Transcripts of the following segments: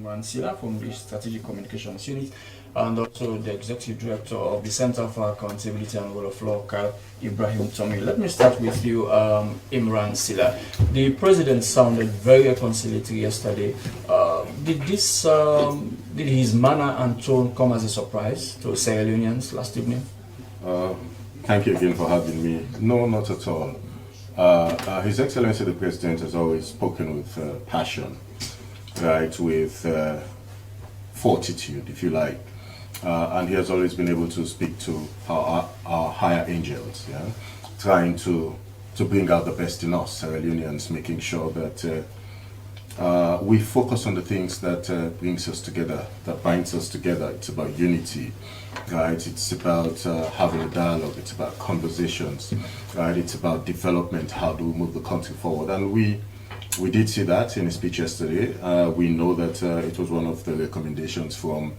Imran Sila from the Strategic Communications Unit, and also the Executive Director of the Center for Accountability and Rule of Law, Kyle Ibrahim Tommy. Let me start with you, Imran Sila. The President sounded very conciliatory yesterday. Did his manner and tone come as a surprise to Sierra Leoneans last evening? Thank you again for having me. No, not at all. His Excellency the President has always spoken with passion, right, with fortitude, if you like, and he has always been able to speak to our higher angels, yeah, trying to bring out the best in us, Sierra Leoneans, making sure that we focus on the things that brings us together, that binds us together. It's about unity, right? It's about having a dialogue. It's about conversations, right? It's about development. How do we move the country forward? And we did see that in his speech yesterday. We know that it was one of the recommendations from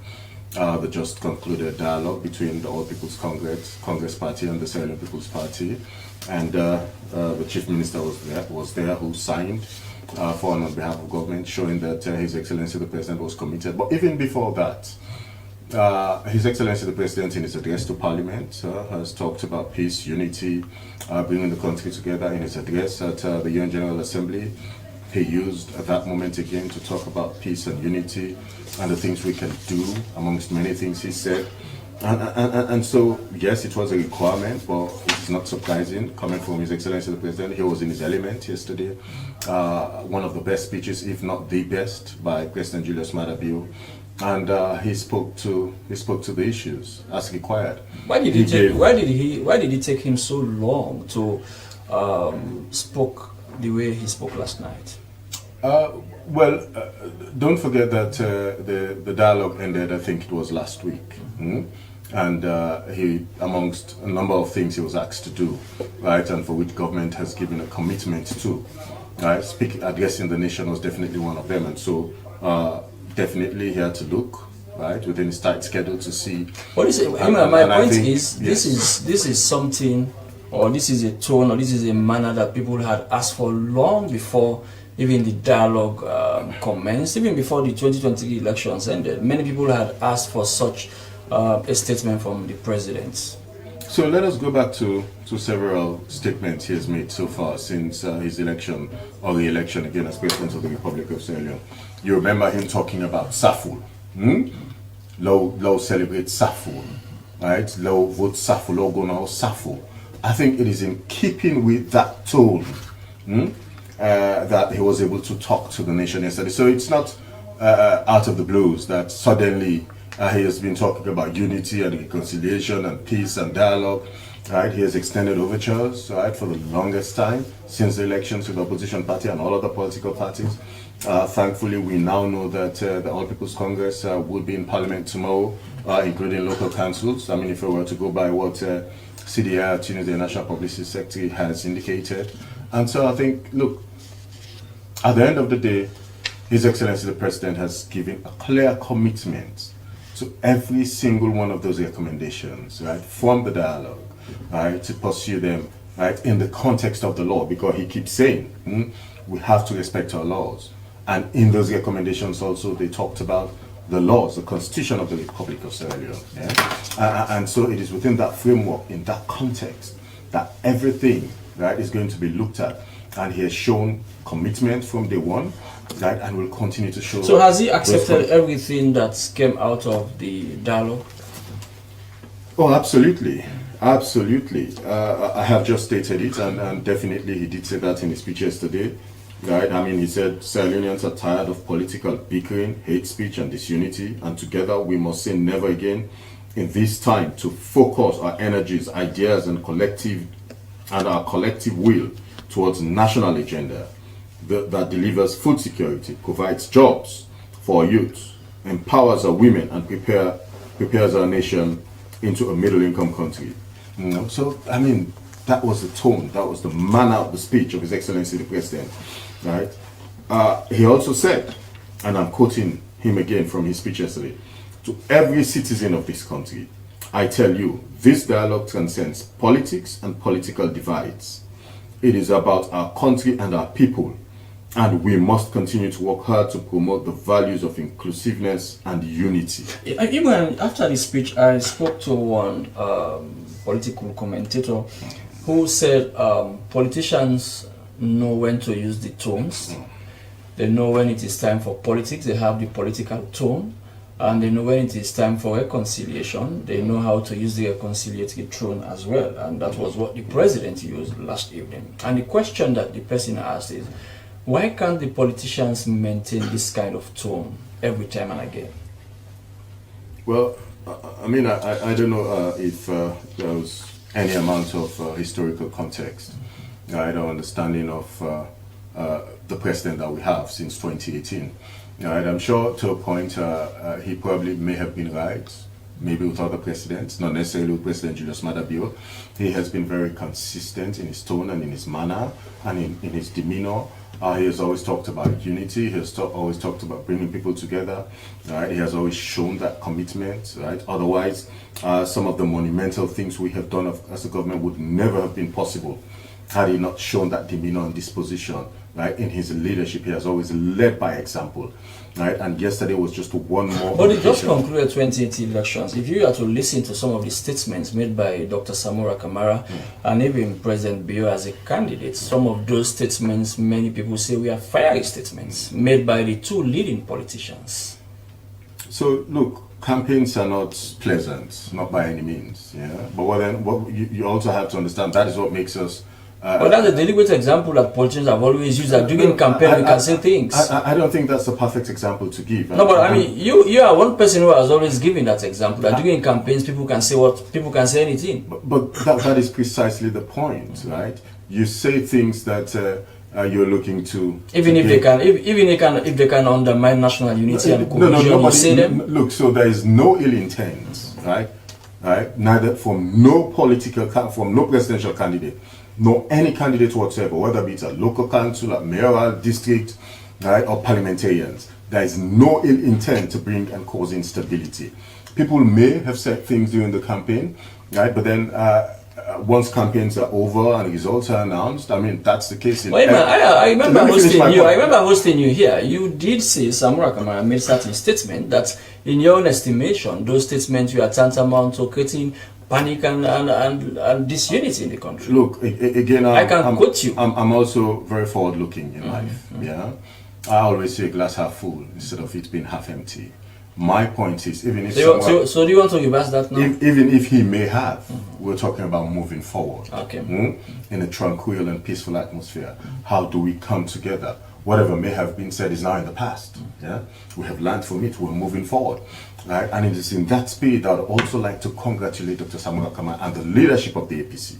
the just concluded dialogue between the All People's Congress Party and the Sierra Leone People's Party, and the Chief Minister was there who signed for and on behalf of government, showing that His Excellency the President was committed. But even before that, His Excellency the President, in his address to Parliament, has talked about peace, unity, bringing the country together. In his address at the UN General Assembly, he used at that moment again to talk about peace and unity and the things we can do, amongst many things he said. And so, yes, it was a requirement, but it's not surprising coming from His Excellency the President. He was in his element yesterday. One of the best speeches, if not the best, by President Julius Maada Bio, and he spoke to the issues as required. Why did it take him so long to spoke the way he spoke last night? Well, don't forget that the dialogue ended, I think it was last week. Mm-hmm. And he, amongst a number of things he was asked to do, right, and for which government has given a commitment to, right, addressing the nation was definitely one of them. And so definitely he had to look, right, within his tight schedule to see. What is it? My point is, this is something, or this is a tone, or this is a manner that people had asked for long before even the dialogue commenced, even before the 2023 elections ended. Many people had asked for such a statement from the president. So let us go back to several statements he has made so far since his election, or the election again as President of the Republic of Sierra Leone. You remember him talking about SAFU. Low celebrate SAFU, right? Low vote SAFU, low go now SAFU. I think it is in keeping with that tone that he was able to talk to the nation yesterday. So it's not out of the blues that suddenly he has been talking about unity and reconciliation and peace and dialogue, right? He has extended overtures, right, for the longest time since the elections to the opposition party and all other political parties. Thankfully, we now know that the All People's Congress will be in Parliament tomorrow, including local councils. I mean, if we were to go by what CDI, the National Publicity Secretary, has indicated. And so I think, look, at the end of the day, His Excellency the President has given a clear commitment to every single one of those recommendations, right, from the dialogue, right, to pursue them, right, in the context of the law, because he keeps saying we have to respect our laws. And in those recommendations also, they talked about the laws, the Constitution of the Republic of Sierra Leone. Yeah? And so it is within that framework, in that context, that everything, right, is going to be looked at. And he has shown commitment from day one, right, and will continue to show. So has he accepted everything that came out of the dialogue? Oh, absolutely. Absolutely. I have just stated it, and definitely he did say that in his speech yesterday. Right? I mean, he said Sierra Leoneans are tired of political bickering, hate speech, and disunity, and together we must say never again in this time to focus our energies, ideas, and our collective will towards national agenda that delivers food security, provides jobs for our youth, empowers our women, and prepares our nation into a middle-income country. You know? So, I mean, that was the tone, that was the manner of the speech of His Excellency the President, right? He also said, and I'm quoting him again from his speech yesterday, to every citizen of this country, I tell you, this dialogue transcends politics and political divides. It is about our country and our people, and we must continue to work hard to promote the values of inclusiveness and unity. Even after the speech, I spoke to one political commentator who said politicians know when to use the tones. They know when it is time for politics, they have the political tone, and they know when it is time for reconciliation. They know how to use the reconciliatory tone as well, and that was what the president used last evening. And the question that the person asked is, why can't the politicians maintain this kind of tone every time and again? Well, I mean, I don't know if there was any amount of historical context, right, or understanding of the president that we have since 2018. Right, I'm sure to a point he probably may have been right, maybe with other presidents, not necessarily with President Julius Maada Bio. He has been very consistent in his tone and in his manner and in his demeanor. He has always talked about unity. He has always talked about bringing people together. Right? He has always shown that commitment. Right? Otherwise, some of the monumental things we have done as a government would never have been possible had he not shown that demeanor and disposition. Right? In his leadership, he has always led by example. Right? And yesterday was just one more. But it just concluded 2018 elections. If you are to listen to some of the statements made by Dr. Samura Kamara and even President Bio as a candidate, some of those statements, many people say we are fiery statements made by the two leading politicians. So look, campaigns are not pleasant, not by any means. Yeah. But what you also have to understand, that is what makes us. But that's a deliberate example that politicians have always used. That during campaign, we can say things. I don't think that's a perfect example to give. No, but I mean, you are one person who has always given that example. That during campaigns, people can say anything. But that is precisely the point, right? You say things that you're looking to. Even if they can undermine national unity and cohesion, you say them. Look, so there is no ill intent, right? Right? Neither from no presidential candidate. No, any candidate whatsoever, whether it's a local council, a mayoral district, right, or parliamentarians, there is no ill intent to bring and cause instability. People may have said things during the campaign, right, but then once campaigns are over and results are announced, I mean, that's the case. I remember hosting you here. You did say, Samura Kamara made certain statement that, in your own estimation, those statements were tantamount to creating panic and disunity in the country. Look, again, I can quote you. I'm also very forward-looking in life. Yeah, I always say glass half full instead of it being half empty. My point is, even if so do you want to reverse that now? Even if he may have, we're talking about moving forward. Okay. In a tranquil and peaceful atmosphere. How do we come together? Whatever may have been said is now in the past. Yeah, we have learned from it. We're moving forward. Right? And it is in that spirit that I would also like to congratulate Dr. Samura Kamara and the leadership of the APC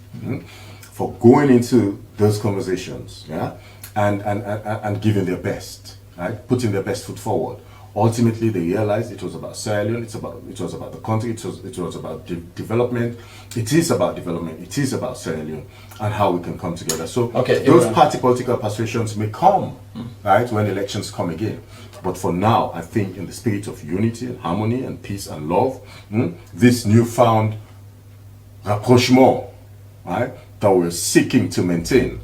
for going into those conversations, yeah, and giving their best, right, putting their best foot forward. Ultimately, they realized it was about Sierra Leone, it was about the country, it was about development. It is about development. It is about Sierra Leone and how we can come together. So those party political persuasions may come, right, when elections come again. But for now, I think in the spirit of unity and harmony and peace and love, this newfound rapprochement, right, that we're seeking to maintain,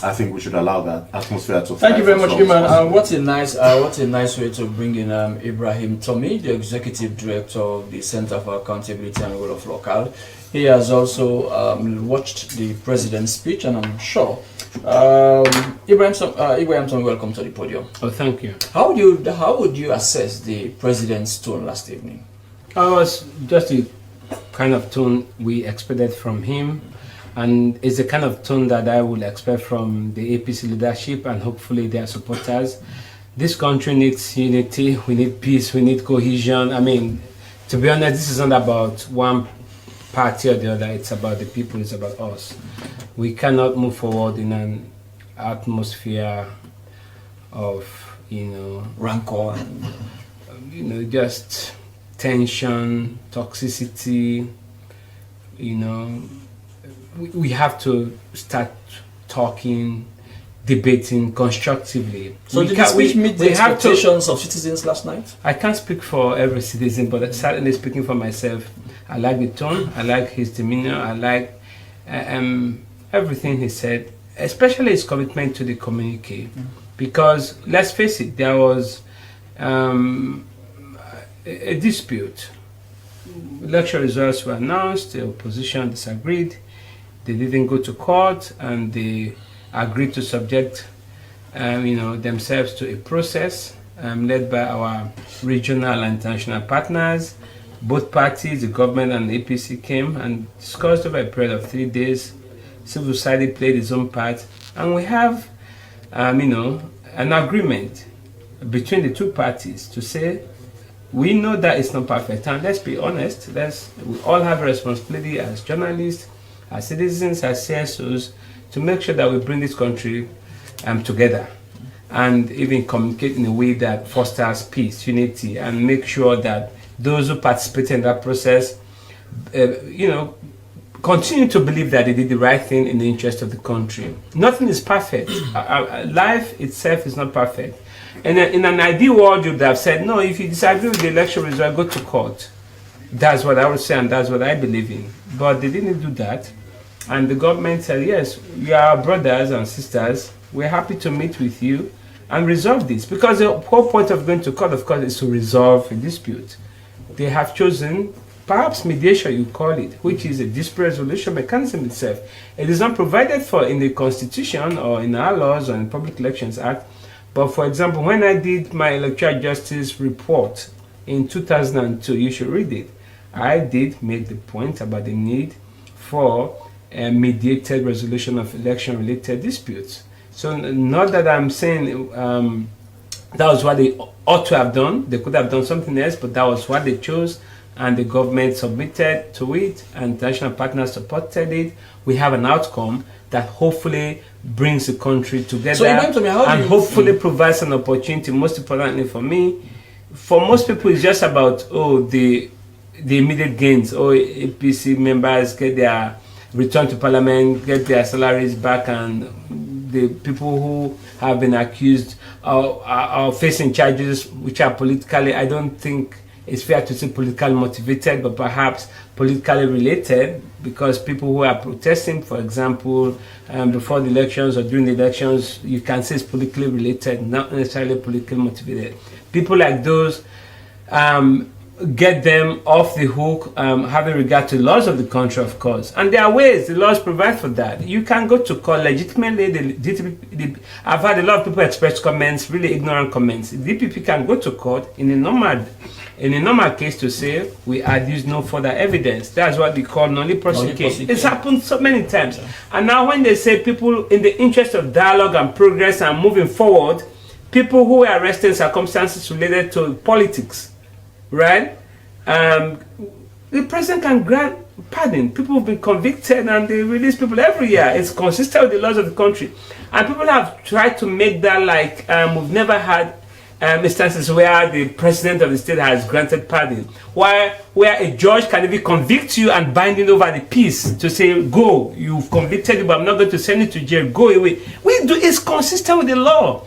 I think we should allow that atmosphere to. Thank you very much, Iman. What a nice way to bring in Ibrahim Tommy, the executive director of the Center for Accountability and Rule of Law. He has also watched the president's speech, and I'm sure Ibrahim Tommy, welcome to the podium. Oh, thank you. How would you assess the president's tone last evening? It was just the kind of tone we expected from him. And it's the kind of tone that I would expect from the APC leadership and hopefully their supporters. This country needs unity, we need peace, we need cohesion. I mean, to be honest, this is not about one party or the other, it's about the people, it's about us. We cannot move forward in an atmosphere of, rancor, just tension, toxicity, we have to start talking, debating constructively. So did the speech meet the expectations of citizens last night? I can't speak for every citizen, but certainly speaking for myself, I like the tone, I like his demeanor, I like everything he said, especially his commitment to the communique. because let's face it, there was a dispute. Election results were announced, the opposition disagreed, they didn't go to court, and they agreed to subject themselves to a process led by our regional and international partners. Both parties, the government and the APC, came and discussed over a period of 3 days. Civil society played its own part, and we have an agreement between the two parties to say we know that it's not perfect, and let's be honest, we all have a responsibility as journalists, as citizens, as CSOs, to make sure that we bring this country together, and even communicate in a way that fosters peace, unity, and make sure that those who participate in that process, continue to believe that they did the right thing in the interest of the country. Nothing is perfect. Life itself is not perfect. And in an ideal world, you would have said, no, if you disagree with the election result, go to court. That's what I would say, and that's what I believe in. But they didn't do that. And the government said, yes, you are our brothers and sisters. We're happy to meet with you and resolve this. Because the whole point of going to court, of course, is to resolve a dispute. They have chosen, perhaps mediation you call it, which is a dispute resolution mechanism itself. It is not provided for in the Constitution or in our laws or in Public Elections Act. But for example, when I did my electoral justice report in 2002, you should read it, I did make the point about the need for a mediated resolution of election-related disputes. So not that I'm saying that was what they ought to have done. They could have done something else, but that was what they chose, and the government submitted to it, and international partners supported it. We have an outcome that hopefully brings the country together, so and hopefully provides an opportunity. Most importantly for me, for most people, it's just about the immediate gains. APC members get their return to parliament, get their salaries back, and the people who have been accused are facing charges which are politically, I don't think it's fair to say politically motivated, but perhaps politically related, because people who are protesting, for example, before the elections or during the elections, you can say it's politically related, not necessarily politically motivated. People like those, get them off the hook, having regard to the laws of the country, of course. And there are ways the laws provide for that. You can go to court legitimately. I've had a lot of people express comments, really ignorant comments. The DPP can go to court in a normal case to say we adduce no further evidence. That's what we call non-prosecution. It's happened so many times. Yeah. And now when they say people in the interest of dialogue and progress and moving forward, people who were arrested in circumstances related to politics, right? The president can grant pardon. People have been convicted and they release people every year. It's consistent with the laws of the country. And people have tried to make that like we've never had instances where the president of the state has granted pardon, where a judge can even convict you and binding over the peace to say, go, you've convicted you, but I'm not going to send you to jail, go away. It's consistent with the law.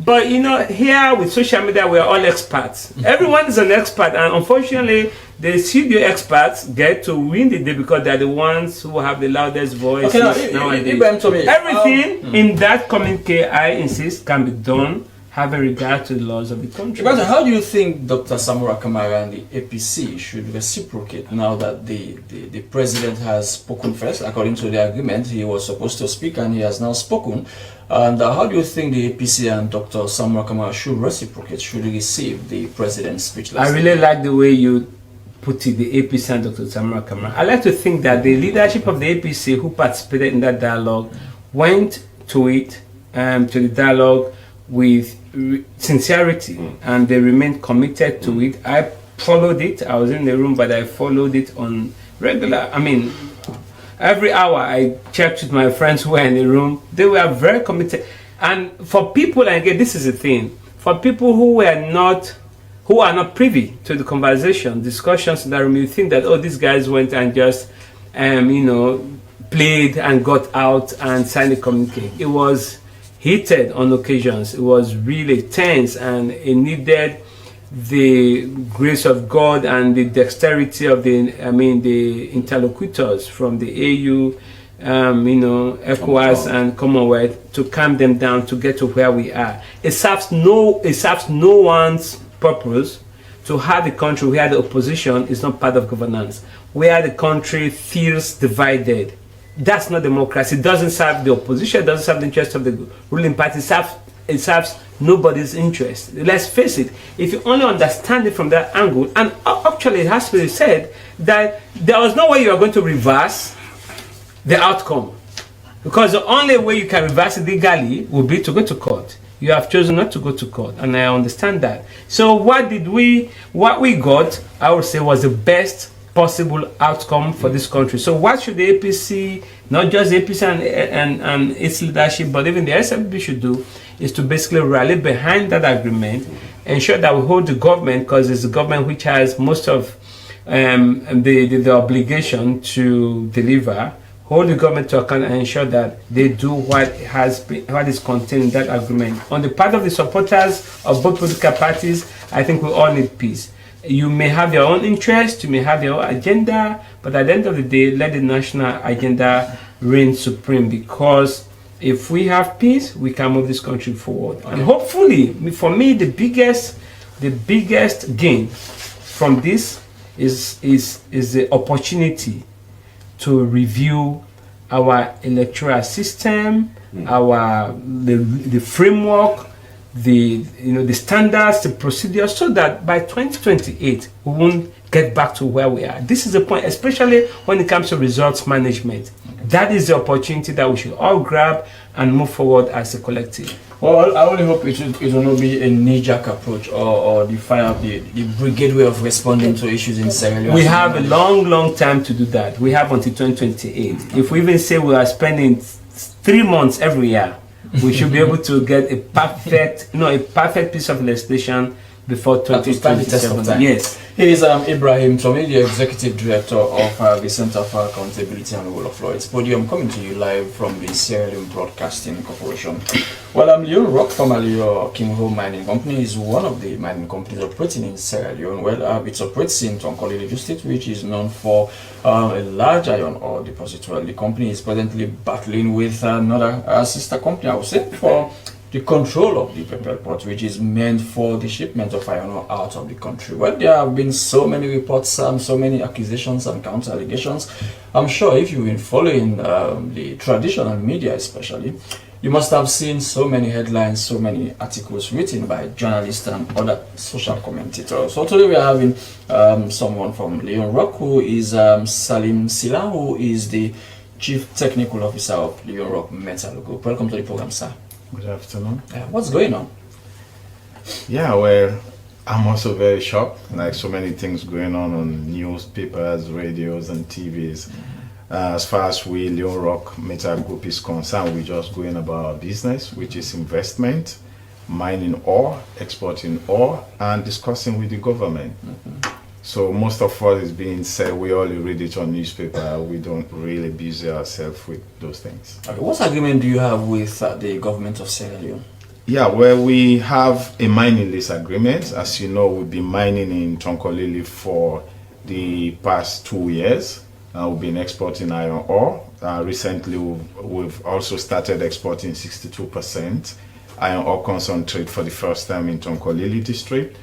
But here with social media, we're all experts. Everyone is an expert, and unfortunately, the studio experts get to win the day because they're the ones who have the loudest voice. Okay, nowadays. Everything in that communique, I insist, can be done having regard to the laws of the country. But how do you think Dr. Samura Kamara and the APC should reciprocate now that the president has spoken first? According to the agreement, he was supposed to speak and he has now spoken. And how do you think the APC and Dr. Samura Kamara should reciprocate, should receive the president's speech? I really like the way you put it, the APC and Dr. Samura Kamara. I like to think that the leadership of the APC who participated in that dialogue went to it, to the dialogue with sincerity, and they remained committed to it. I followed it. I was in the room, but I followed it on regular. Every hour I checked with my friends who were in the room. They were very committed. And for people, and again, this is the thing, for people who are not privy to the conversation, discussions in that room, you think that, these guys went and just, played and got out and signed a communique. It was heated on occasions. It was really tense, and it needed the grace of God and the dexterity of the interlocutors from the AU, ECOWAS and Commonwealth to calm them down to get to where we are. It serves no one's purpose to have a country where the opposition is not part of governance, where the country feels divided. That's not democracy. It doesn't serve the opposition, it doesn't serve the interest of the ruling party, it serves nobody's interest. Let's face it, if you only understand it from that angle, and actually it has to be said that there was no way you are going to reverse the outcome, because the only way you can reverse it legally would be to go to court. You have chosen not to go to court, and I understand that. So what we got, I would say, was the best possible outcome for this country. So what should the APC, not just the APC and its leadership, but even the SFB should do, is to basically rally behind that agreement, ensure that we hold the government, because it's the government which has most of the obligation to deliver, hold the government to account and ensure that they do what is contained in that agreement. On the part of the supporters of both political parties, I think we all need peace. You may have your own interest, you may have your own agenda, but at the end of the day, let the national agenda reign supreme, because if we have peace, we can move this country forward. Okay. And hopefully, for me, the biggest gain from this is the opportunity to review our electoral system, the framework, the standards, the procedures, so that by 2028 we won't get back to where we are. This is the point, especially when it comes to results management. That is the opportunity that we should all grab and move forward as a collective. Well, I only hope it will not be a knee-jerk approach or the brigade way of responding to issues in Sierra Leone. We have a long time to do that. We have until 2028. If we even say we are spending 3 months every year, we should be able to get a perfect piece of legislation before 2027. Yes. He is Ibrahim Tomi, the Executive Director of the Center for Accountability and Rule of Law. It's Podium, coming to you live from the Sierra Leone Broadcasting Corporation. Well, Leone Rock, formerly King Ho Mining Company, is one of the mining companies operating in Sierra Leone. Well, it operates in Tonkolili District, which is known for a large iron ore deposit. Well, the company is presently battling with another sister company, I would say, for the control of the Compelled port, which is meant for the shipment of iron ore out of the country. Well, there have been so many reports, so many accusations and counter allegations. I'm sure if you've been following the traditional media especially, you must have seen so many headlines, so many articles written by journalists and other social commentators. So today we are having someone from Leone Rock, who is Salim Sila, who is the Chief Technical Officer of Leone Rock Metal Group. Welcome to the program, sir. Good afternoon. What's going on? Yeah, well, I'm also very shocked. Like so many things going on newspapers, radios, and TVs. As far as we, Leone Rock Metal Group, is concerned, we're just going about our business, which is investment, mining ore, exporting ore, and discussing with the government. So most of what is being said, we only read it on newspaper. We don't really busy ourselves with those things. Okay. What agreement do you have with the government of Sierra Leone? Yeah, well, we have a mining lease agreement. As you know, we've been mining in Tonkolili for the past 2 years. We've been exporting iron ore. Recently, we've also started exporting 62% iron ore concentrate for the first time in Tonkolili district.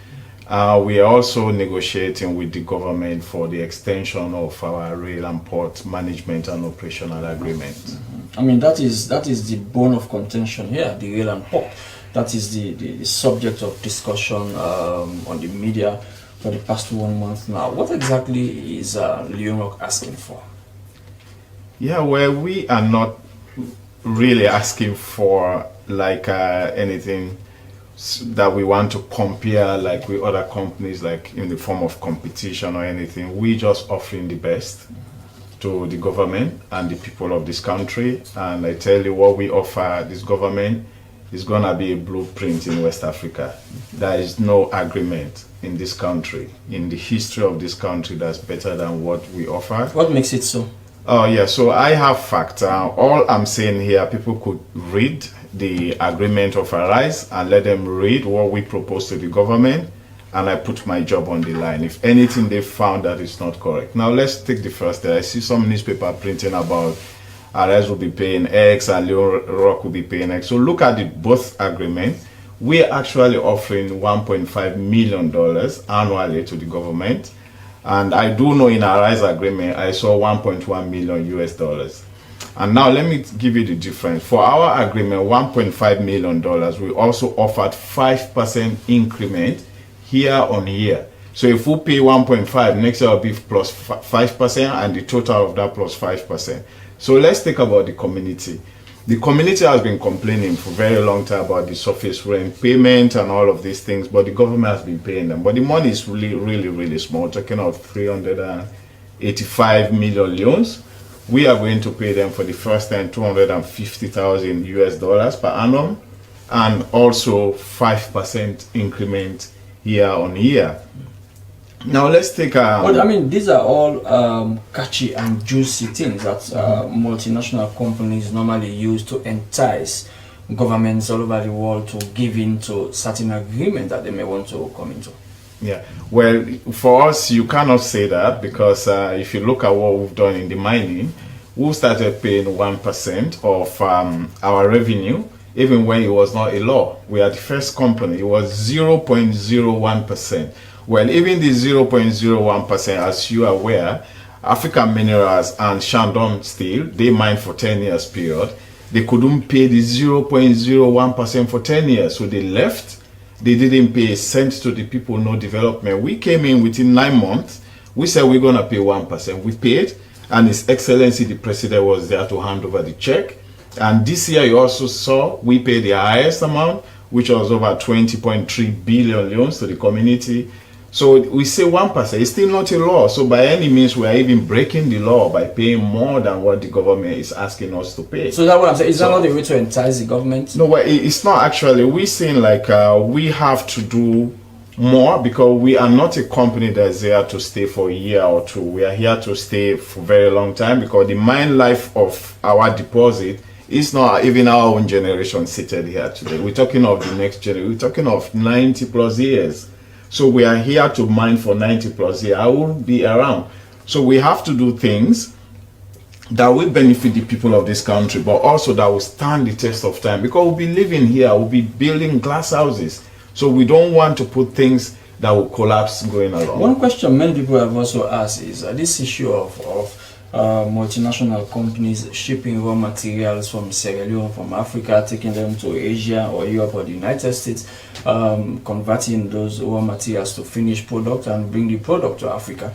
We are also negotiating with the government for the extension of our rail and port management and operational agreement. I mean, that is the bone of contention here, the rail and port. That is the subject of discussion on the media for the past 1 month now. What exactly is Leone Rock asking for? Yeah, well, we are not really asking for anything that we want to compare like with other companies, like in the form of competition or anything. We just offering the best to the government and the people of this country. And I tell you, what we offer this government is gonna be a blueprint in West Africa. There is no agreement in this country, in the history of this country, that's better than what we offer. What makes it so? Oh yeah, so I have facts. All I'm saying here, people could read the agreement of Arise and let them read what we propose to the government, and I put my job on the line. If anything they found that is not correct. Now let's take the first day. I see some newspaper printing about RS will be paying X, and Leone Rock will be paying X. So look at the both agreements. We're actually offering $1.5 million annually to the government. And I do know in our RISE agreement, I saw 1.1 million US dollars. And now let me give you the difference. For our agreement, $1.5 million, we also offered 5% increment year on year. So if we pay 1.5, next year will be plus 5%, and the total of that plus 5%. So let's think about the community. The community has been complaining for a very long time about the surface rent payment and all of these things, but the government has been paying them. But the money is really small. We're talking of 385 million loans. We are going to pay them for the first time 250,000 US dollars per annum, and also 5% increment year on year. Now let's take but I mean, these are all catchy and juicy things that multinational companies normally use to entice governments all over the world to give in to certain agreements that they may want to come into. Yeah, well, for us, you cannot say that, because if you look at what we've done in the mining, we started paying 1% of our revenue, even when it was not a law. We are the first company. It was 0.01%. Well, even the 0.01%, as you are aware, African Minerals and Shandong Steel, they mined for 10 years period. They couldn't pay the 0.01% for 10 years, so they left. They didn't pay a cent to the people, no development. We came in within 9 months. We said we're going to pay 1%. We paid, and His Excellency the President was there to hand over the check. And this year you also saw we paid the highest amount, which was over 20.3 billion loans to the community. So we say 1%. It's still not a law. So by any means, we are even breaking the law by paying more than what the government is asking us to pay. So that's what I'm saying. Is that not a way to entice the government? No, well, it's not actually. We're saying like we have to do more, because we are not a company that's here to stay for a year or two. We are here to stay for a very long time, because the mine life of our deposit is not even our own generation seated here today. We're talking of the next generation. We're talking of 90 plus years. So we are here to mine for 90 plus years. I will be around. So we have to do things that will benefit the people of this country, but also that will stand the test of time, because we'll be living here, we'll be building glass houses. So we don't want to put things that will collapse going along. One question many people have also asked is this issue of multinational companies shipping raw materials from Sierra Leone, from Africa, taking them to Asia or Europe or the United States, converting those raw materials to finished product and bring the product to Africa.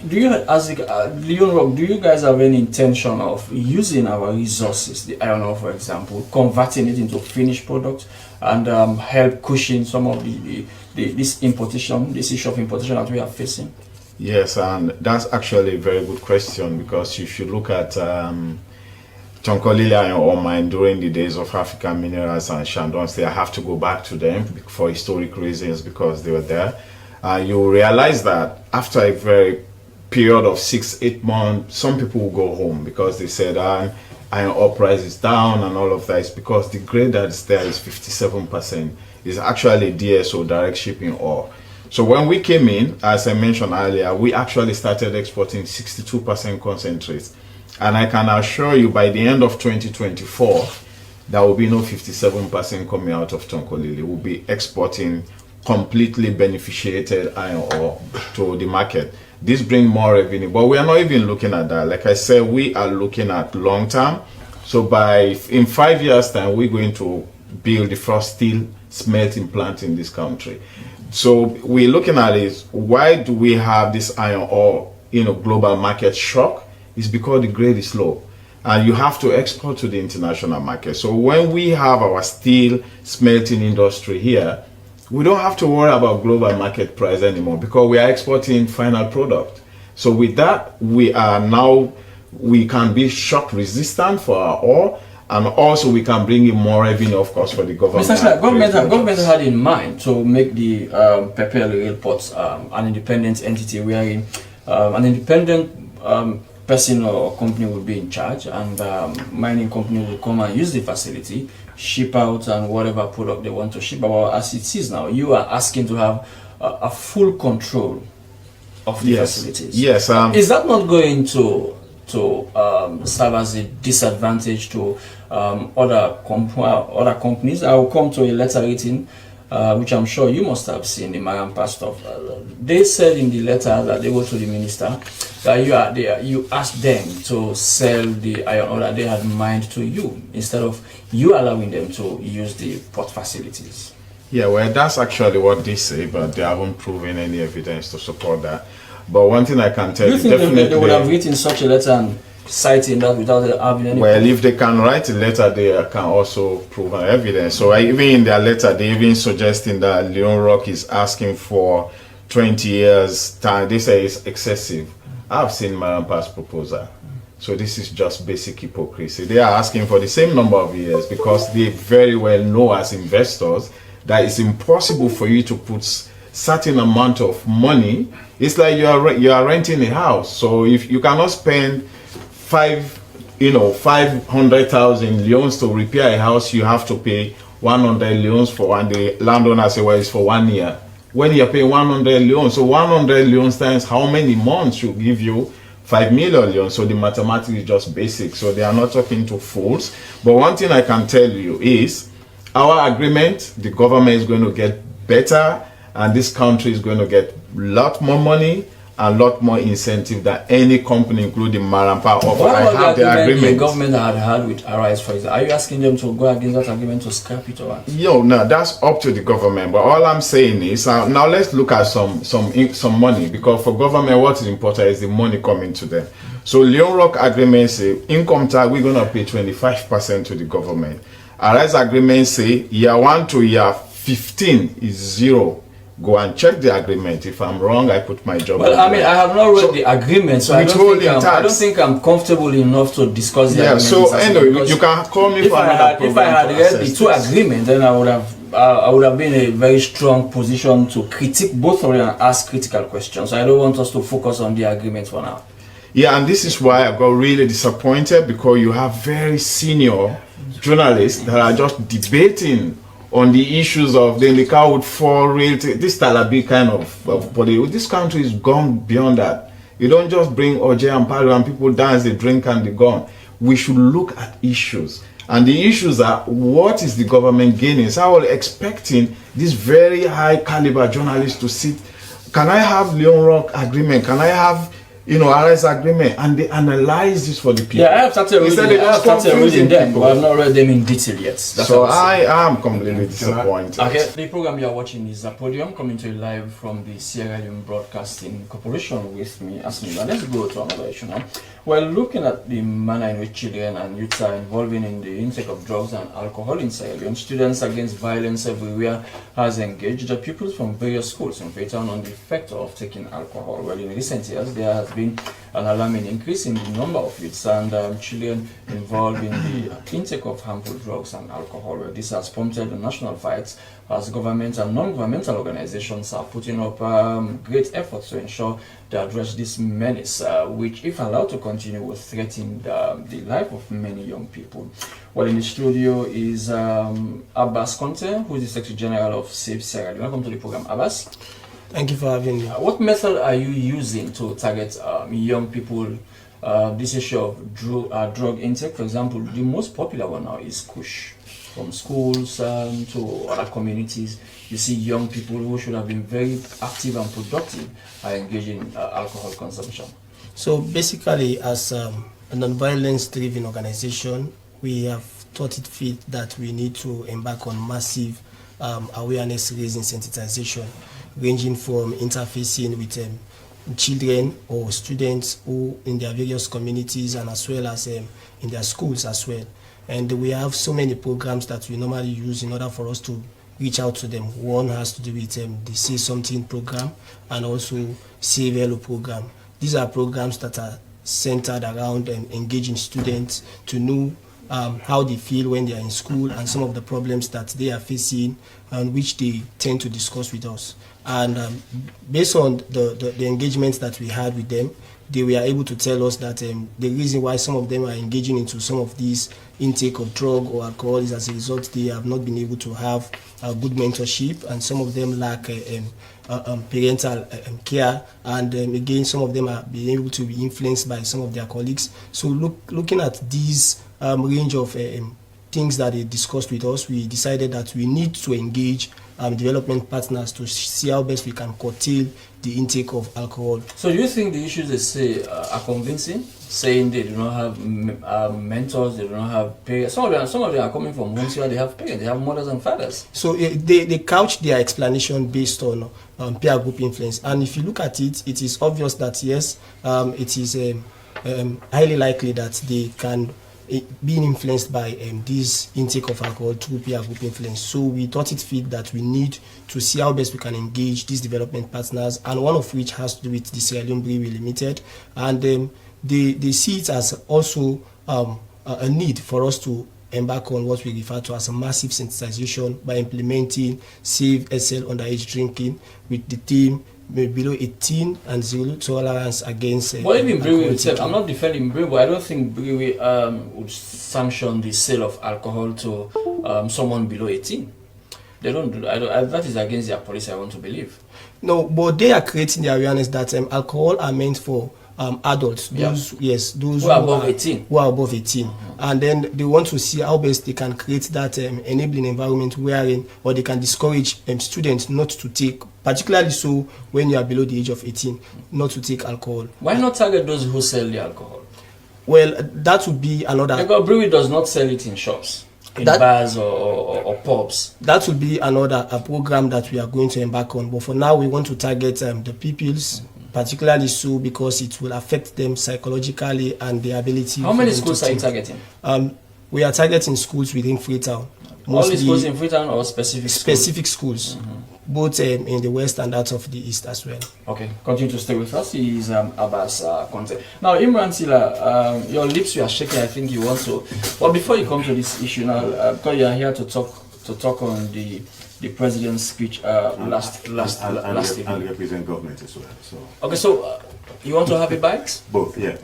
Do you, as Leone Rock, do you guys have any intention of using our resources, the iron ore for example, converting it into finished product and help cushion some of this issue of importation that we are facing? Yes, and that's actually a very good question, because if you look at Tonkolili iron ore mine during the days of African Minerals and Shandong Steel, I have to go back to them for historic reasons, because they were there. You realize that after a very period of 6-8 months, some people will go home, because they said iron ore price is down and all of that. Is because the grade that is there is 57%. It's actually DSO, direct shipping ore. So when we came in, as I mentioned earlier, we actually started exporting 62% concentrate. And I can assure you by the end of 2024, there will be no 57% coming out of Tonkolili. We'll be exporting completely beneficiated iron ore to the market. This brings more revenue, but we are not even looking at that. Like I said, we are looking at long term. So in 5 years time, we're going to build the first steel smelting plant in this country. So we're looking at is, why do we have this iron ore, global market shock? It's because the grade is low, and you have to export to the international market. So when we have our steel smelting industry here, we don't have to worry about global market price anymore, because we are exporting final product. So with that, we can be shock resistant for our ore, and also we can bring in more revenue, of course, for the government. Mr. Government had in mind to make the Pepele Rail Ports an independent entity, wherein an independent person or company will be in charge, and mining company will come and use the facility, ship out and whatever product they want to ship out. As it is now, you are asking to have a full control of the facilities. Yes. Is that not going to to serve as a disadvantage to other companies. I will come to a letter written, which I'm sure you must have seen, the Marampa stuff. They said in the letter that they wrote to the minister that you asked them to sell the iron ore that they had mined to you instead of you allowing them to use the port facilities. Yeah, well, that's actually what they say, but they haven't proven any evidence to support that. But one thing I can tell you, think definitely they would have written such a letter and citing that without having any well, proof? if they can write a letter, they can also prove an evidence. So even in their letter, they even suggesting that Leone Rock is asking for 20 years time. They say it's excessive. I've seen Marampa's proposal. So this is just basic hypocrisy. They are asking for the same number of years because they very well know as investors that it's impossible for you to put certain amount of money. It's like you are renting a house. So if you cannot spend 500,000 leones to repair a house, you have to pay 100 leones for, and the landowner say, well, it's for 1 year. When you're paying 100 leones, so 100 leones times how many months should give you 5 million leones? So the mathematics is just basic. So they are not talking to fools. But one thing I can tell you is our agreement, the government is going to get better, and this country is going to get a lot more money and a lot more incentive than any company, including Marampa, offer. What I about have the agreement. the government had with Arise, for example? Are you asking them to go against that agreement to scrap it or what? No, that's up to the government. But all I'm saying is, now let's look at some money, because for government, what is important is the money coming to them. So Leone Rock agreement say income tax, we're gonna pay 25% to the government. Arise agreement say year 1 to year 15 is 0. Go and check the agreement. If I'm wrong, I put my job. Well, I mean, I have not read the agreement, so I don't think I'm comfortable enough to discuss the agreement. So anyway, you can call me for another program. If I had read the two agreements, then I would have been in a very strong position to critique both of them and ask critical questions. So I don't want us to focus on the agreement for now. Yeah, and this is why I got really disappointed, because you have very senior journalists that are just debating on the issues of the car would fall real. This Talabi kind of body. This country is gone beyond that. You don't just bring OJ and Palo and people dance, they drink and they gone. We should look at issues. And the issues are, what is the government gaining? So I was expecting this very high caliber journalists to sit. Can I have Leone Rock agreement? Can I have RS agreement? And they analyze this for the people. Yeah, I have started reading them, but I've not read them in detail yet. So I am completely disappointed. Okay, the program you are watching is a podium coming to you live from the Sierra Leone Broadcasting Corporation with me, Asmi. Now let's go to another issue now. Well, looking at the manner in which children and youths are involving in the intake of drugs and alcohol in Sierra Leone, Students Against Violence Everywhere has engaged the pupils from various schools in Freetown on the effect of taking alcohol. Well, in recent years, there has been an alarming increase in the number of youths and children involved in the intake of harmful drugs and alcohol. Well, this has prompted the national fights as government and non-governmental organizations are putting up great efforts to ensure they address this menace, which, if allowed to continue, will threaten the life of many young people. Well, in the studio is Abbas Conte, who is the Secretary General of Save Sierra Leone. Welcome to the program, Abbas. Thank you for having me. What method are you using to target young people? This issue of drug intake, for example, the most popular one now is Kush. From schools to other communities, you see young people who should have been very active and productive are engaging in alcohol consumption. So basically, as a non-violence driven organization, we have thought it fit that we need to embark on massive awareness raising sensitization, ranging from interfacing with children or students who in their various communities, and as well as in their schools as well. And we have so many programs that we normally use in order for us to reach out to them. One has to do with the Say Something program and also Save Hello program. These are programs that are centered around engaging students to know how they feel when they are in school and some of the problems that they are facing, and which they tend to discuss with us. And based on the engagements that we had with them, they were able to tell us that the reason why some of them are engaging into some of these intake of drug or alcohol is as a result they have not been able to have good mentorship, and some of them lack parental care, and again some of them are being able to be influenced by some of their colleagues. So looking at these range of things that they discussed with us, we decided that we need to engage development partners to see how best we can curtail the intake of alcohol. So do you think the issues they say are convincing? Saying they do not have mentors, they do not have parents. Some of them are coming from homes where they have parents, they have mothers and fathers. So they couch their explanation based on peer group influence. And if you look at it, it is obvious that yes, it is highly likely that they can being influenced by this intake of alcohol through peer group influence. So we thought it fit that we need to see how best we can engage these development partners, and one of which has to do with the Sierra Leone Brewery Limited, and they see it as also a need for us to embark on what we refer to as a massive sensitization by implementing Save SL underage drinking with the theme below 18 and zero tolerance against. But even brewery itself, I'm not defending brewery, but I don't think brewery would sanction the sale of alcohol to someone below 18. They don't do that. That is against their policy, I want to believe. No, but they are creating the awareness that alcohol are meant for adults, those who are above 18. Who are above 18. And then they want to see how best they can create that enabling environment wherein, or they can discourage students not to take, particularly so when you are below the age of 18, not to take alcohol. Why not target those who sell the alcohol? Well, that would be another. Because brewery does not sell it in shops, in bars or pubs. That would be another program that we are going to embark on. But for now, we want to target the pupils, particularly so because it will affect them psychologically and their ability. How many schools are you targeting? We are targeting schools within Freetown. All schools in Freetown or specific schools? Specific schools, both in the west and that of the east as well. Okay, continue to stay with us. He is Abbas Conte. Now, Imran Sila, your lips were shaking. I think you want to. Well, before you come to this issue now, because you are here to talk on the president's speech last evening. And represent government as well. So. Okay, so you want to have a bite? Both, yeah.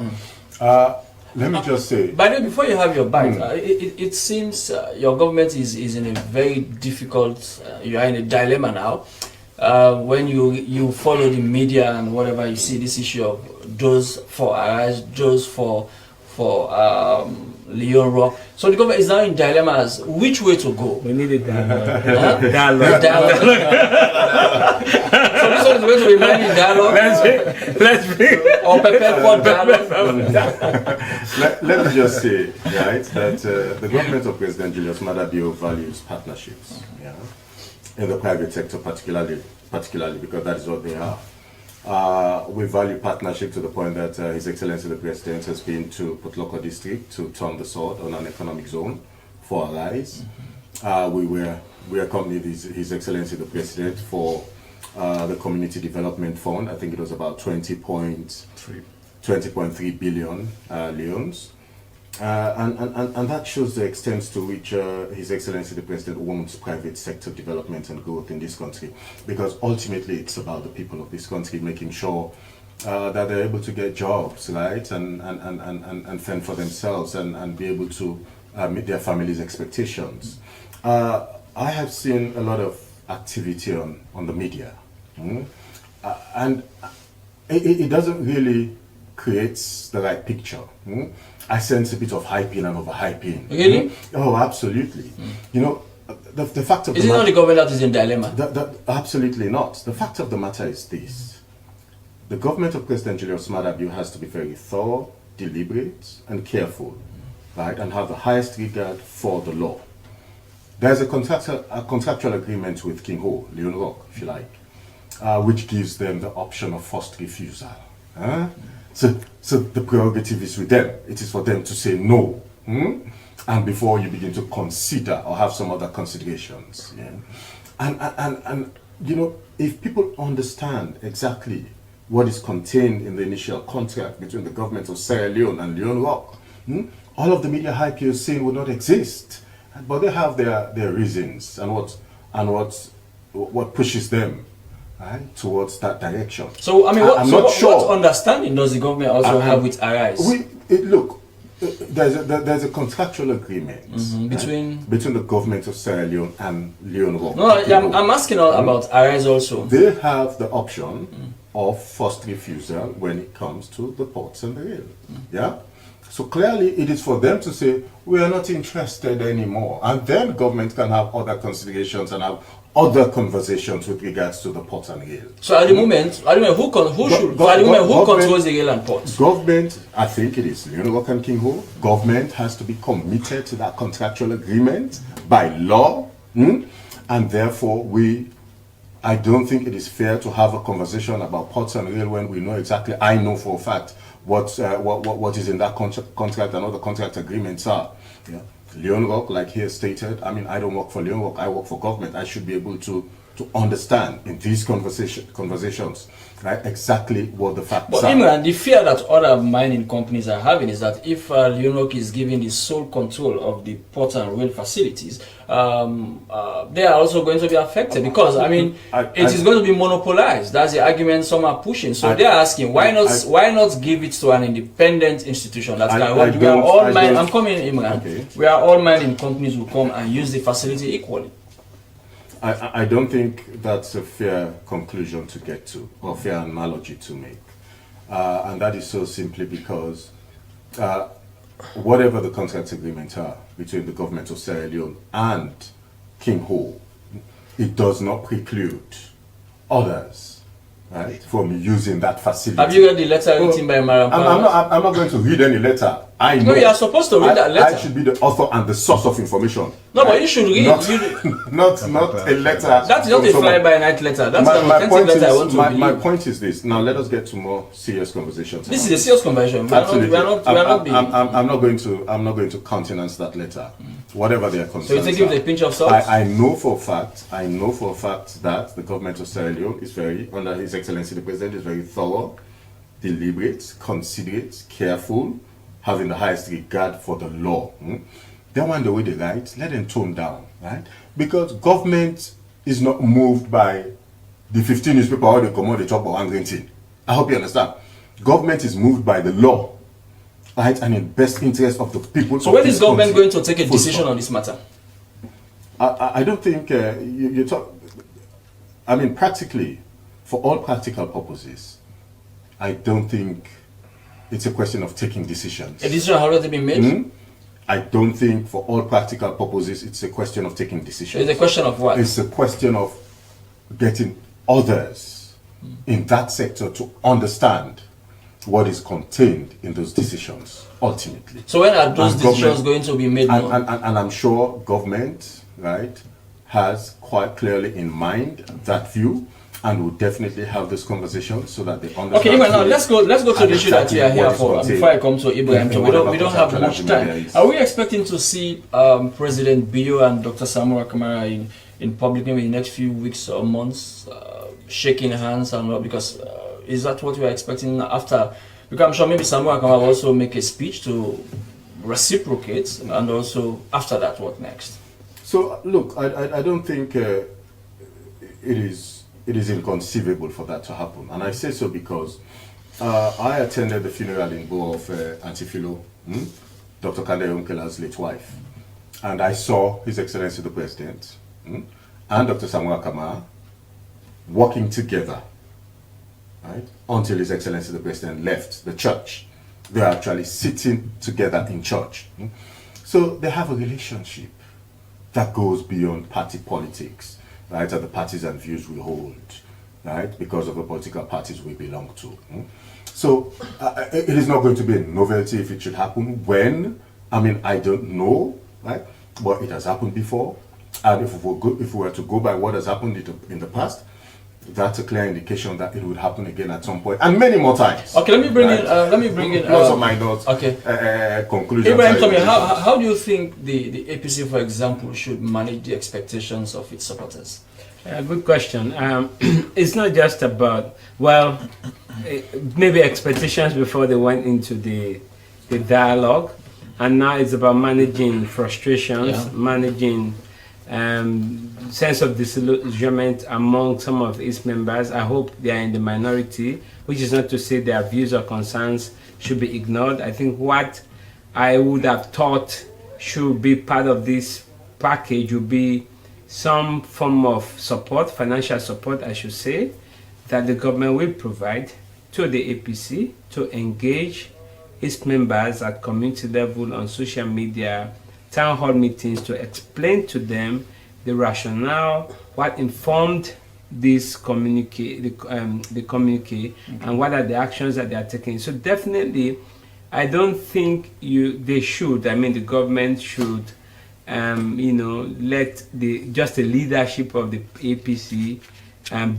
Let me just say. By the way, before you have your bite, it seems your government is in a very difficult. You are in a dilemma now. When you follow the media and whatever, you see this issue of those for Arise, those for Leone Rock. So the government is now in dilemmas. Which way to go? We need a dialogue. Dialogue. So this one is going to remain in dialogue. Let's bring or prepare for dialogue. Let me just say, right, that the government of President Julius Maada Bio values partnerships, in the private sector particularly because that is what they are. We value partnership to the point that His Excellency the President has been to Port Loko District to turn the sword on an economic zone for Arise. We accompanied His Excellency the President for the Community Development Fund. I think it was about 20.3 billion leones. And that shows the extent to which His Excellency the President wants private sector development and growth in this country, because ultimately it's about the people of this country making sure that they're able to get jobs, right, and fend for themselves and be able to meet their families' expectations. I have seen a lot of activity on the media, and it doesn't really create the right picture. I sense a bit of hyping and overhyping. Really? Oh, absolutely. You know, the fact of is it not the government that is in dilemma? Absolutely not. The fact of the matter is this: the government of President Julius Maada Bio has to be very thorough, deliberate, and careful, right, and have the highest regard for the law. There's a contractual agreement with King Ho, Leone Rock, if you like, which gives them the option of first refusal. So the prerogative is with them. It is for them to say no, and before you begin to consider or have some other considerations. Yeah? And you know, if people understand exactly what is contained in the initial contract between the government of Sierra Leone and Leone Rock, all of the media hype you're seeing would not exist. But they have their reasons and what pushes them right, towards that direction. So, I mean, I'm not sure. what understanding does the government also have with Arise? Look, there's a contractual agreement between the government of Sierra Leone and Leone. No, I'm asking about Arise also. They have the option of first refusal when it comes to the ports and the rail. Yeah? So clearly it is for them to say, we are not interested anymore. And then government can have other considerations and have other conversations with regards to the ports and rail. So at the moment, who controls the rail and ports? Government, I think it is Leone Rock and King Ho. Government has to be committed to that contractual agreement by law. And therefore I don't think it is fair to have a conversation about ports and rail when we know exactly, I know for a fact what is in that contract and what the contract agreements are. Yeah. Leone Rock, like he has stated, I mean, I don't work for Leone Rock, I work for government. I should be able to understand in these conversations, right, exactly what the facts are. But Imran, the fear that other mining companies are having is that if Leone Rock is given the sole control of the port and rail facilities, they are also going to be affected because, I mean, it is going to be monopolized. That's the argument some are pushing. So they are asking, why not give it to an independent institution that can work? We are all mining. I'm coming, Imran. Okay. We are all mining companies who come and use the facility equally. I don't think that's a fair conclusion to get to, or fair analogy to make. And that is so simply because whatever the contract agreements are between the government of Sierra Leone and King Ho, it does not preclude others, right, from using that facility. Have you read the letter written by Maram? I'm not going to read any letter. I know. No, you are supposed to read that letter. I should be the author and the source of information. No, but you should read. Not a letter. That's not a fly-by-night letter. That's an authentic letter I want to believe. My point is this. Now let us get to more serious conversations. This is a serious conversation. Absolutely. I'm not going to countenance that letter. Whatever their concerns. So you take it with a pinch of salt? I know for a fact that the government of Sierra Leone is under His Excellency the President, is very thorough, deliberate, considerate, careful, having the highest regard for the law. They want the way they write, let them tone down, right? Because government is not moved by the 15 newspaper or they come out the top of angry thing. I hope you understand. Government is moved by the law, right, and in best interest of the people. So when is government going to take a decision on this matter? I don't think you talk. I mean, practically, for all practical purposes, I don't think it's a question of taking decisions. A decision has already been made? I don't think for all practical purposes it's a question of taking decisions. It's a question of what? It's a question of getting others in that sector to understand what is contained in those decisions ultimately. So when are those decisions going to be made? And I'm sure government, right, has quite clearly in mind that view, and we'll definitely have this conversation so that they understand. Okay, now let's go to the issue that we are here for before I come to Ibrahim. We don't have much time. Are we expecting to see President Bio and Dr. Samura Kamara in public maybe in the next few weeks or months, shaking hands and all? Because is that what we are expecting after? Because I'm sure maybe Samura Kamara will also make a speech to reciprocate, and also after that, what next? So look, I don't think it is inconceivable for that to happen. And I say so because I attended the funeral in Bo of Auntie Philo, Dr. Kande Unkela's late wife. And I saw His Excellency the President and Dr. Samura Kamara working together, right, until His Excellency the President left the church. They are actually sitting together in church. So they have a relationship that goes beyond party politics, right, and the parties and views we hold, right, because of the political parties we belong to. So it is not going to be a novelty if it should happen. When? I mean, I don't know, right, but it has happened before. And if we were to go by what has happened in the past, that's a clear indication that it would happen again at some point, and many more times. Okay, let me bring in lots of my notes. Okay, conclusions. Ibrahim, tell me, how do you think the APC, for example, should manage the expectations of its supporters? Good question. It's not just about, well, maybe expectations before they went into the dialogue, and now it's about managing frustrations, managing sense of disillusionment among some of its members. I hope they are in the minority, which is not to say their views or concerns should be ignored. I think what I would have thought should be part of this package would be some form of support, financial support, I should say, that the government will provide to the APC to engage its members at community level on social media, town hall meetings, to explain to them the rationale, what informed this communique, the communique, and what are the actions that they are taking. So definitely, I don't think they should. I mean, the government should, let just the leadership of the APC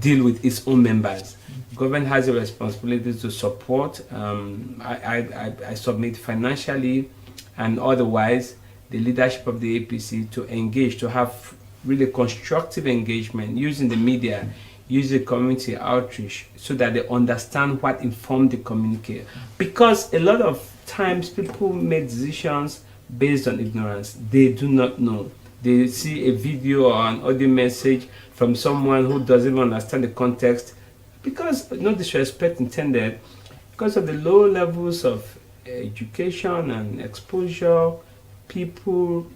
deal with its own members. Government has a responsibility to support. I submit financially and otherwise the leadership of the APC to engage, to have really constructive engagement using the media, using community outreach, so that they understand what informed the communique. Because a lot of times people make decisions based on ignorance. They do not know. They see a video or an audio message from someone who doesn't even understand the context, because, no disrespect intended, because of the low levels of education and exposure, people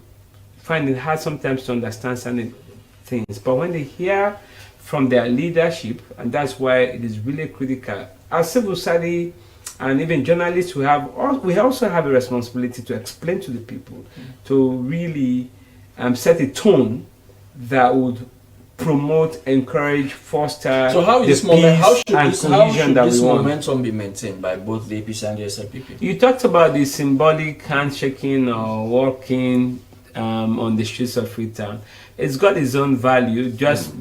find it hard sometimes to understand certain things. But when they hear from their leadership, and that's why it is really critical, as civil society and even journalists, we also have a responsibility to explain to the people, to really set a tone that would promote, encourage, foster. So how is the this moment? How should and this, cohesion that we want. momentum be maintained by both the APC and the SLPP? You talked about the symbolic handshaking or walking on the streets of Freetown. It's got its own value. Just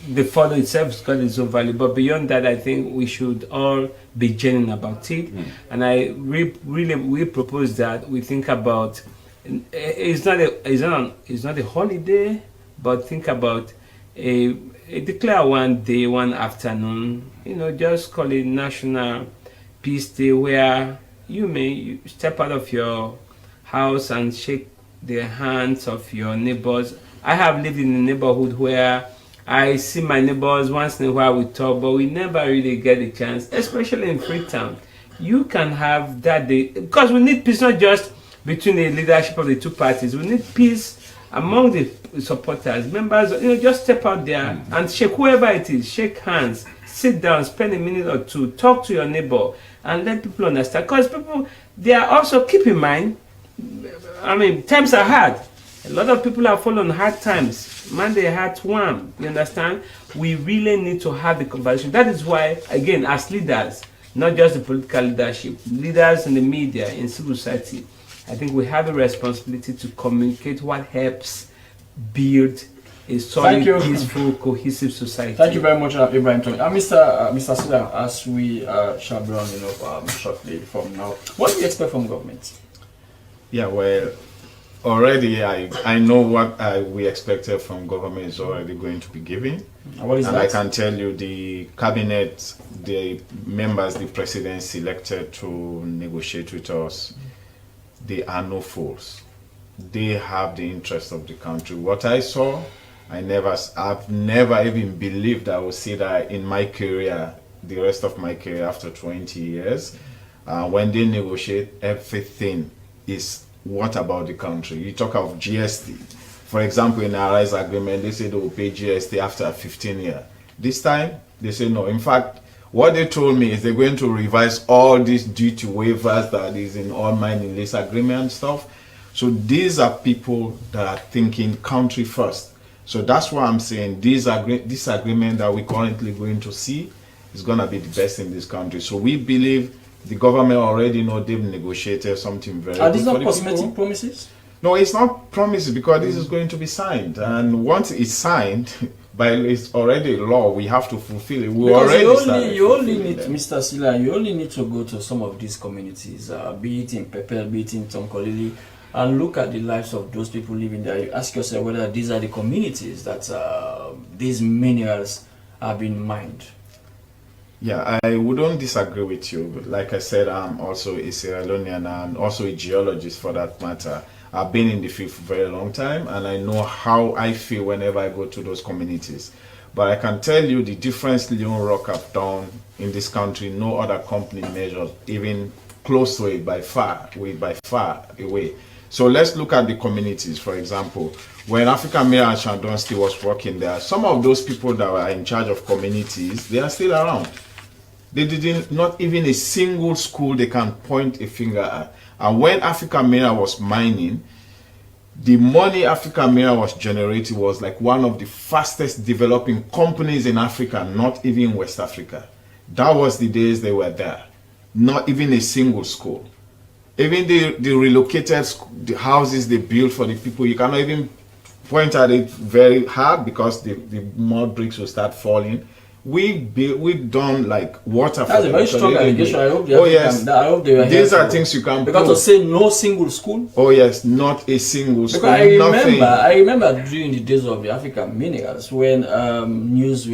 the photo itself has got its own value. But beyond that, I think we should all be genuine about it. And we propose that we think about. It's not a holiday, but think about declare one day, one afternoon, just call it National Peace Day, where you may step out of your house and shake the hands of your neighbors. I have lived in a neighborhood where I see my neighbors once in a while, we talk, but we never really get a chance, especially in Freetown. You can have that day, because we need peace, not just between the leadership of the two parties. We need peace among the supporters, members. Just step out there and shake whoever it is, shake hands, sit down, spend a minute or two, talk to your neighbor, and let people understand. Because people, they are also, keep in mind, times are hard. A lot of people are falling on hard times. Man, they had one. You understand? We really need to have the conversation. That is why, again, as leaders, not just the political leadership, leaders in the media, in civil society, I think we have a responsibility to communicate what helps build a solid, peaceful, cohesive society. Thank you very much, Ibrahim Tony. Mr. Sida, as we shall be on, shortly from now, what do you expect from government? Yeah, well, already I know what we expected from government is already going to be given. And what is that? I can tell you the cabinet, the members the president selected to negotiate with us, they are no fools. They have the interest of the country. What I saw, I've never even believed I would see that in my career, the rest of my career after 20 years. When they negotiate, everything is what about the country. You talk of GST. For example, in our rice agreement, they say they will pay GST after 15 years. This time, they say no. In fact, what they told me is they're going to revise all these duty waivers that is in all mining lease agreement and stuff. So these are people that are thinking country first. So that's why I'm saying this agreement that we're currently going to see is going to be the best in this country. So we believe the government already know they've negotiated something very good. Are these for not the cosmetic people. promises? No, it's not promises because this is going to be signed. And once it's signed, it's already law, we have to fulfill it. You only need, Mr. Sila, you only need to go to some of these communities, be it in Pepel, be it in Tonkolili, and look at the lives of those people living there. You ask yourself whether these are the communities that these minerals are being mined. Yeah, I wouldn't disagree with you. Like I said, I'm also a Sierra Leonean and also a geologist for that matter. I've been in the field for a very long time and I know how I feel whenever I go to those communities. But I can tell you the difference Leone Rock have done in this country, no other company measures even close to it by far away. So let's look at the communities, for example. When African Mayor and Shandon still was working there, some of those people that were in charge of communities, they are still around. They didn't, not even a single school they can point a finger at. And when Africa Mena was mining, the money Africa Mena was generating was like one of the fastest developing companies in Africa, not even West Africa. That was the days they were there. Not even a single school. Even the relocated the houses they built for the people, you cannot even point at it very hard because the mud bricks will start falling. We've done like water. That's a very strong allegation. I hope I hope they were. These are things you can. Because to say no single school. Oh yes, not a single school. Because I remember during the days of the African minerals when news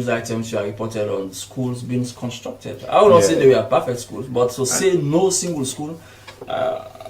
items were reported on schools being constructed. I would not say they were perfect schools, but to say no single school.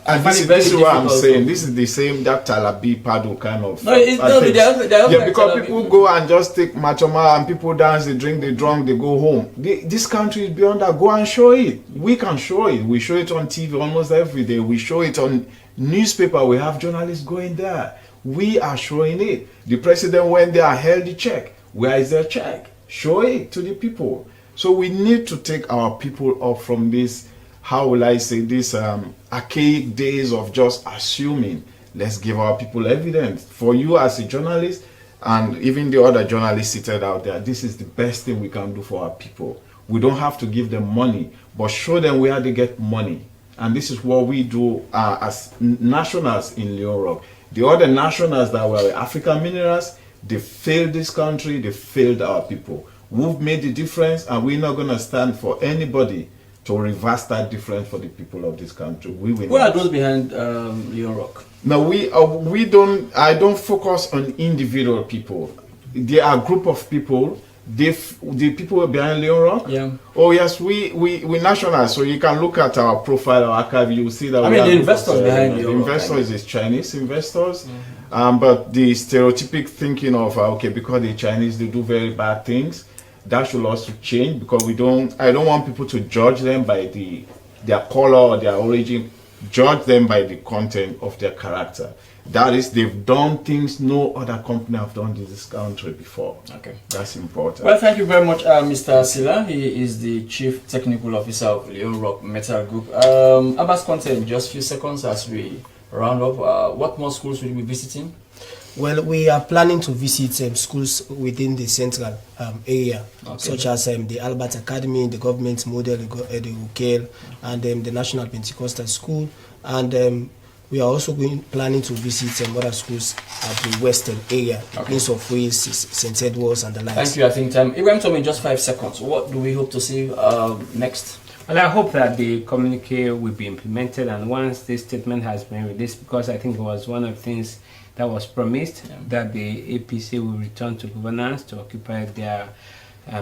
And this is what I'm saying. This is the same that Talabi Pado kind of. Yeah, because people go and just take machoma and people dance, they drink, they drunk, they go home. This country is beyond that. Go and show it. We can show it. We show it on TV almost every day. We show it on newspaper. We have journalists going there. We are showing it. The president went there and held the check. Where is their check? Show it to the people. So we need to take our people off from this. How will I say this archaic days of just assuming. Let's give our people evidence. For you as a journalist and even the other journalists seated out there, this is the best thing we can do for our people. We don't have to give them money, but show them where they get money. And this is what we do as nationals in Leone Rock. The other nationals that were African minerals, they failed this country, they failed our people. We've made the difference and we're not going to stand for anybody to reverse that difference for the people of this country. We will. What are those behind Leone Rock? No, we don't. I don't focus on individual people. There are a group of people. The people behind Leone Rock. Yeah. Oh yes, we nationals. So you can look at our profile, our archive. You will see that. I mean, the investors behind Leone Rock. The investors is Chinese investors. But the stereotypic thinking of okay, because the Chinese they do very bad things. That should also change because I don't want people to judge them by their color or their origin. Judge them by the content of their character. That is, they've done things no other company have done in this country before. Okay, that's important. Well, thank you very much, Mr. Silla. He is the Chief Technical Officer of Leone Rock Metal Group. Abbas Conte, in just a few seconds as we round up, what more schools will we be visiting? Well, we are planning to visit schools within the central area, such as the Albert Academy, the Government Model Education, and the National Pentecostal School. And we are also planning to visit other schools at the western area, Prince of Wales, St. Edwards, and the likes. Thank you. I think Ibrahim told me in just 5 seconds. What do we hope to see next? Well, I hope that the communique will be implemented, and once this statement has been released, because I think it was one of the things that was promised, that the APC will return to governance to occupy their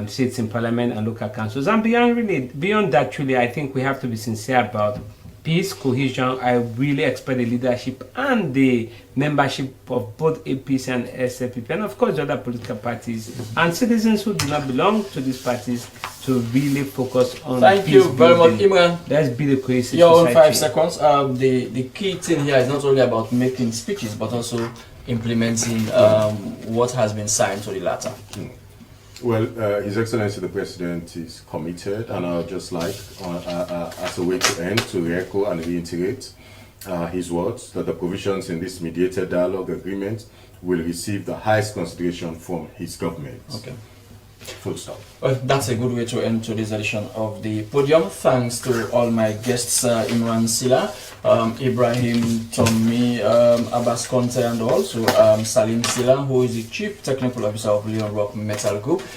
seats in parliament and local councils. And beyond that, truly, I think we have to be sincere about peace, cohesion. I really expect the leadership and the membership of both APC and SFPP, and of course the other political parties and citizens who do not belong to these parties to really focus on Thank peace you very building. much, Imran. Let's build a cohesive Your own society. 5 seconds. The key thing here is not only about making speeches, but also implementing what has been signed to the latter. Well, His Excellency the President is committed, and I would just like, as a way to end, to re-echo and reiterate his words that the provisions in this mediated dialogue agreement will receive the highest consideration from his government. Okay. Full stop. Well, that's a good way to end today's edition of the podium. Thanks to all my guests, Imran Silla, Ibrahim Tommy, Abbas Conte, and also Salim Silla, who is the Chief Technical Officer of Leone Rock Metal Group.